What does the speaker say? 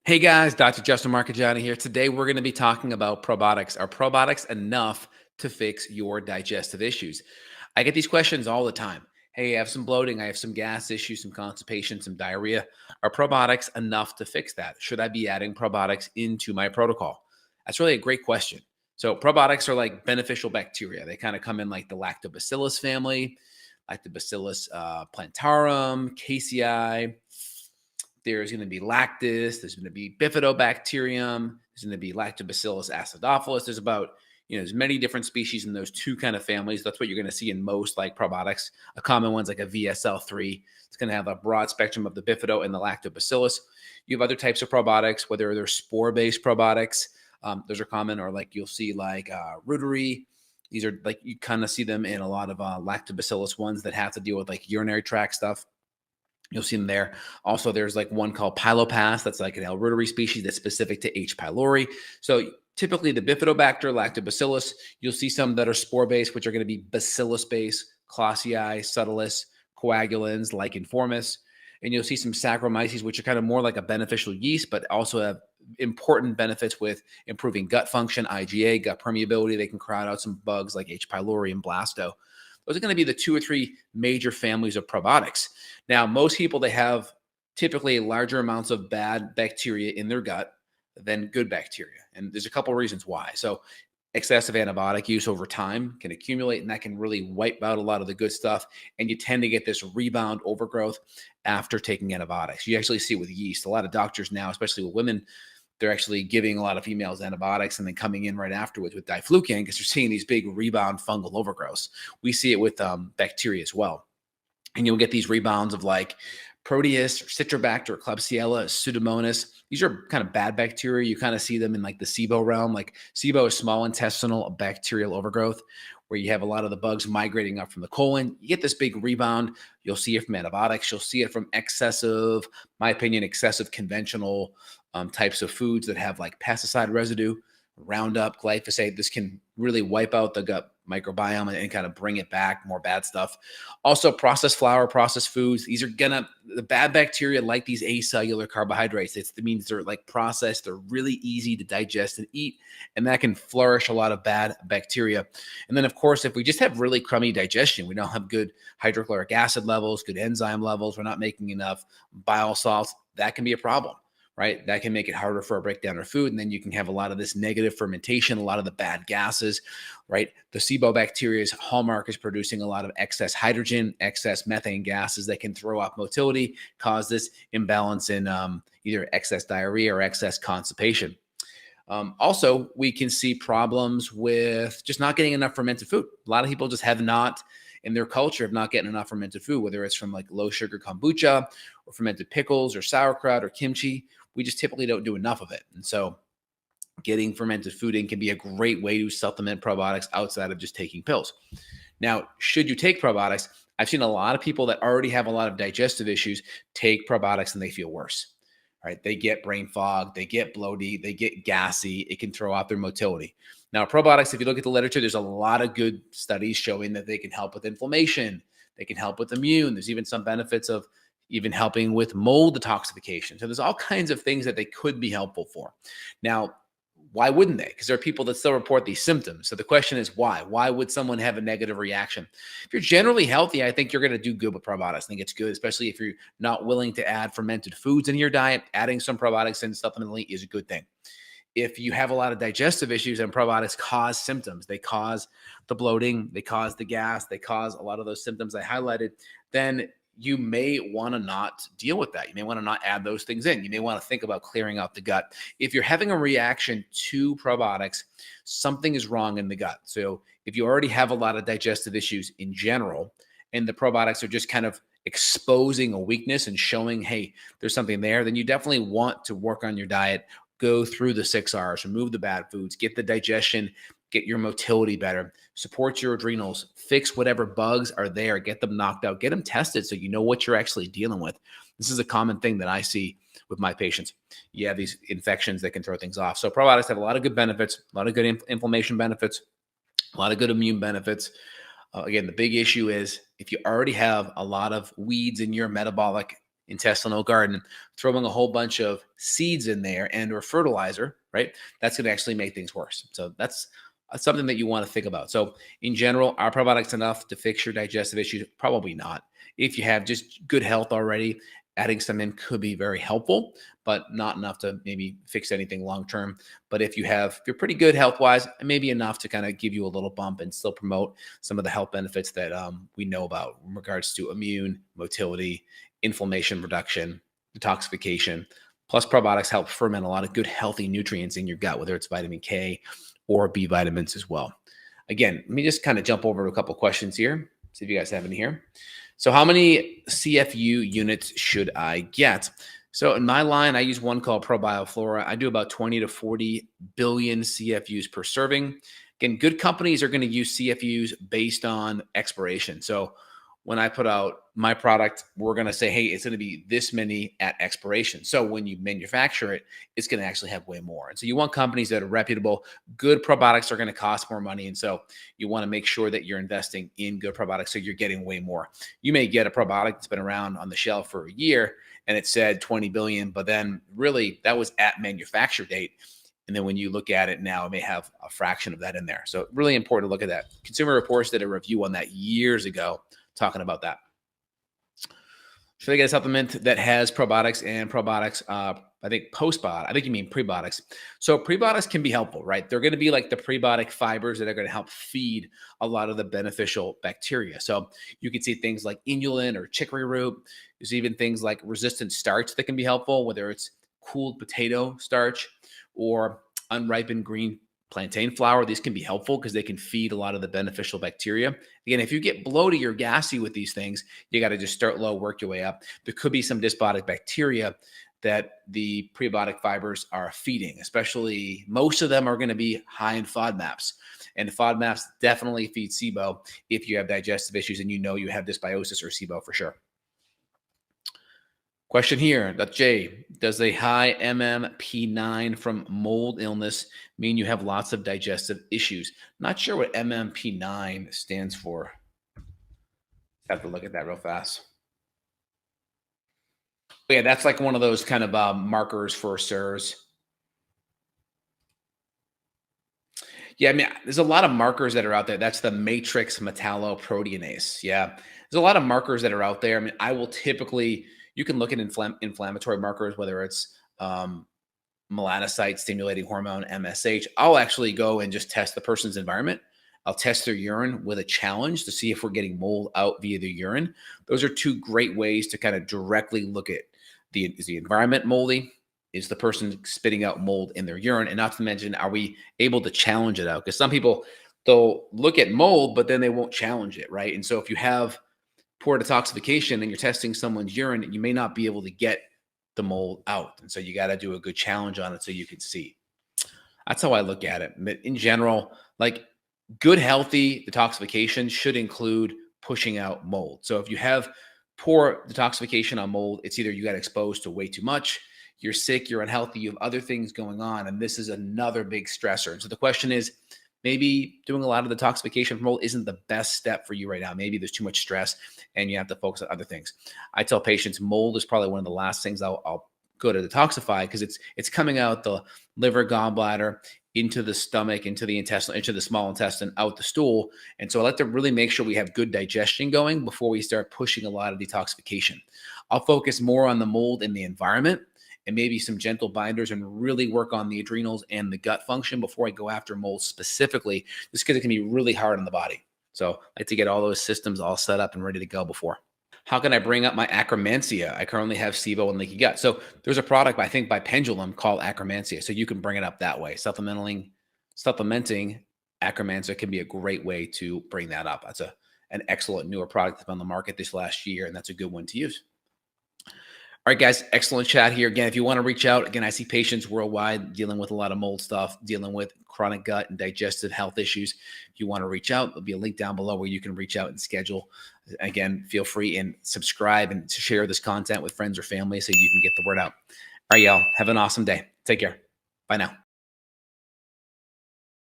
Hey guys, Dr. Justin Marchegiani here. Today we're going to be talking about probiotics. Are probiotics enough to fix your digestive issues? I get these questions all the time. Hey, I have some bloating, I have some gas issues, some constipation, some diarrhea. Are probiotics enough to fix that? Should I be adding probiotics into my protocol? That's really a great question. So probiotics are like beneficial bacteria. They kind of come in like the Lactobacillus family, Lactobacillus plantarum, casei. There's going to be lactis. There's going to be Bifidobacterium. There's going to be Lactobacillus acidophilus. There's about, there's many different species in those two kind of families. That's what you're going to see in most like probiotics. A common one's like a VSL3. It's going to have a broad spectrum of the Bifido and the Lactobacillus. You have other types of probiotics, whether they're spore-based probiotics. Those are common, or like you'll see like rotary. These are like, you kind of see them in a lot of Lactobacillus ones that have to deal with like urinary tract stuff. You'll see them there. Also, there's like one called Pylopass. That's like an L. reuteri species that's specific to H. pylori. So typically the Bifidobacter, Lactobacillus, you'll see some that are spore-based, which are going to be bacillus-based, Clausii, subtilis, coagulans, like Informis. And you'll see some Saccharomyces, which are kind of more like a beneficial yeast, but also have important benefits with improving gut function, IgA, gut permeability. They can crowd out some bugs like H. pylori and blasto. Those are going to be the 2 or 3 major families of probiotics. Now, most people, they have typically larger amounts of bad bacteria in their gut than good bacteria. And there's a couple of reasons why. So excessive antibiotic use over time can accumulate, and that can really wipe out a lot of the good stuff. And you tend to get this rebound overgrowth after taking antibiotics. You actually see it with yeast. A lot of doctors now, especially with women, they're actually giving a lot of females antibiotics and then coming in right afterwards with diflucan because they're seeing these big rebound fungal overgrowths. We see it with bacteria as well. And you'll get these rebounds of like Proteus, or Citrobacter, or Klebsiella, Pseudomonas. These are kind of bad bacteria. You kind of see them in like the SIBO realm. Like SIBO is small intestinal bacterial overgrowth, where you have a lot of the bugs migrating up from the colon. You get this big rebound. You'll see it from antibiotics. You'll see it from excessive, my opinion, excessive conventional types of foods that have like pesticide residue, Roundup, glyphosate. This can really wipe out the gut microbiome and kind of bring it back, more bad stuff. Also, processed flour, processed foods. These are the bad bacteria like these acellular carbohydrates. It means they're like processed. They're really easy to digest and eat, and that can flourish a lot of bad bacteria. And then, of course, if we just have really crummy digestion, we don't have good hydrochloric acid levels, good enzyme levels, we're not making enough bile salts, that can be a problem. Right? That can make it harder for a breakdown of food. And then you can have a lot of this negative fermentation, a lot of the bad gases, right? The SIBO bacteria's hallmark is producing a lot of excess hydrogen, excess methane gases that can throw off motility, cause this imbalance in either excess diarrhea or excess constipation. Also, we can see problems with just not getting enough fermented food. A lot of people just have not, in their culture, of not getting enough fermented food, whether it's from like low sugar kombucha or fermented pickles or sauerkraut or kimchi. We just typically don't do enough of it. And so getting fermented food in can be a great way to supplement probiotics outside of just taking pills. Now, should you take probiotics? I've seen a lot of people that already have a lot of digestive issues take probiotics and they feel worse, right? They get brain fog, they get bloaty, they get gassy. It can throw off their motility. Now, probiotics, if you look at the literature, there's a lot of good studies showing that they can help with inflammation. They can help with immune. There's even some benefits of even helping with mold detoxification. So there's all kinds of things that they could be helpful for. Now, why wouldn't they? Because there are people that still report these symptoms. So the question is why? Why would someone have a negative reaction? If you're generally healthy, I think you're going to do good with probiotics. I think it's good, especially if you're not willing to add fermented foods into your diet. Adding some probiotics in supplementally is a good thing. If you have a lot of digestive issues and probiotics cause symptoms, they cause the bloating, they cause the gas, they cause a lot of those symptoms I highlighted, then you may want to not deal with that. You may want to not add those things in. You may want to think about clearing out the gut. If you're having a reaction to probiotics, something is wrong in the gut. So if you already have a lot of digestive issues in general, and the probiotics are just kind of exposing a weakness and showing, hey, there's something there, then you definitely want to work on your diet, go through the 6 R's, remove the bad foods, get the digestion, get your motility better, support your adrenals, fix whatever bugs are there, get them knocked out, get them tested so you know what you're actually dealing with. This is a common thing that I see with my patients. You have these infections that can throw things off. So probiotics have a lot of good benefits, a lot of good inflammation benefits, a lot of good immune benefits. Again, the big issue is if you already have a lot of weeds in your metabolic intestinal garden, throwing a whole bunch of seeds in there and or fertilizer, right? That's going to actually make things worse. So that's something that you want to think about. So in general, are probiotics enough to fix your digestive issues? Probably not. If you have just good health already, adding some in could be very helpful, but not enough to maybe fix anything long term. But if you're pretty good health wise, maybe enough to kind of give you a little bump and still promote some of the health benefits that we know about in regards to immune, motility, inflammation reduction, detoxification. Plus, probiotics help ferment a lot of good, healthy nutrients in your gut, whether it's vitamin K or B vitamins as well. Again, let me just kind of jump over to a couple questions here, see if you guys have any here. So how many CFU units should I get? So in my line, I use one called ProBioFlora. I do about 20 to 40 billion CFUs per serving. Again, good companies are going to use CFUs based on expiration. So when I put out my product, we're going to say, hey, it's going to be this many at expiration. So when you manufacture it, it's going to actually have way more. And so you want companies that are reputable. Good probiotics are going to cost more money. And so you want to make sure that you're investing in good probiotics so you're getting way more. You may get a probiotic that's been around on the shelf for a year and it said 20 billion, but then really that was at manufacture date. And then when you look at it now, it may have a fraction of that in there. So really important to look at that. Consumer Reports did a review on that years ago, talking about that. Should I get a supplement that has probiotics and probiotics? I think postbiotics. I think you mean prebiotics. So prebiotics can be helpful, right? They're going to be like the prebiotic fibers that are going to help feed a lot of the beneficial bacteria. So you can see things like inulin or chicory root. There's even things like resistant starch that can be helpful, whether it's cooled potato starch or unripened green plantain flour. These can be helpful because they can feed a lot of the beneficial bacteria. Again, if you get bloated or gassy with these things, you got to just start low, work your way up. There could be some dysbiotic bacteria that the prebiotic fibers are feeding, especially most of them are going to be high in FODMAPs. And FODMAPs definitely feed SIBO if you have digestive issues and you know you have dysbiosis or SIBO for sure. Question here, Jay, does a high MMP9 from mold illness mean you have lots of digestive issues? Not sure what MMP9 stands for. Have to look at that real fast. Yeah, that's like one of those kind of markers for SIRS. Yeah, I mean, there's a lot of markers that are out there. That's the matrix metalloproteinase. Yeah, there's a lot of markers that are out there. I mean, I will typically, you can look at inflammatory markers, whether it's melanocyte stimulating hormone, MSH. I'll actually go and just test the person's environment. I'll test their urine with a challenge to see if we're getting mold out via the urine. Those are two great ways to kind of directly look at is the environment moldy? Is the person spitting out mold in their urine? And not to mention, are we able to challenge it out? Because some people, they'll look at mold, but then they won't challenge it, right? And so if you have poor detoxification and you're testing someone's urine, you may not be able to get the mold out. And so you got to do a good challenge on it so you can see. That's how I look at it. But in general, like good, healthy detoxification should include pushing out mold. So if you have poor detoxification on mold, it's either you got exposed to way too much, you're sick, you're unhealthy, you have other things going on, and this is another big stressor. And so the question is, maybe doing a lot of detoxification from mold isn't the best step for you right now. Maybe there's too much stress and you have to focus on other things. I tell patients mold is probably one of the last things I'll go to detoxify because it's coming out the liver, gallbladder, into the stomach, into the intestine, into the small intestine, out the stool. And so I like to really make sure we have good digestion going before we start pushing a lot of detoxification. I'll focus more on the mold in the environment and maybe some gentle binders and really work on the adrenals and the gut function before I go after mold specifically, just because it can be really hard on the body. So I like to get all those systems all set up and ready to go before. How can I bring up my Akkermansia? I currently have SIBO and leaky gut. So there's a product, I think by Pendulum, called Akkermansia. So you can bring it up that way. Supplementing Akkermansia can be a great way to bring that up. That's an excellent newer product that's been on the market this last year, and that's a good one to use. All right, guys, excellent chat here. Again, if you want to reach out, again, I see patients worldwide dealing with a lot of mold stuff, dealing with chronic gut and digestive health issues. If you want to reach out, there'll be a link down below where you can reach out and schedule. Again, feel free and subscribe and share this content with friends or family so you can get the word out. All right, y'all, have an awesome day. Take care. Bye now.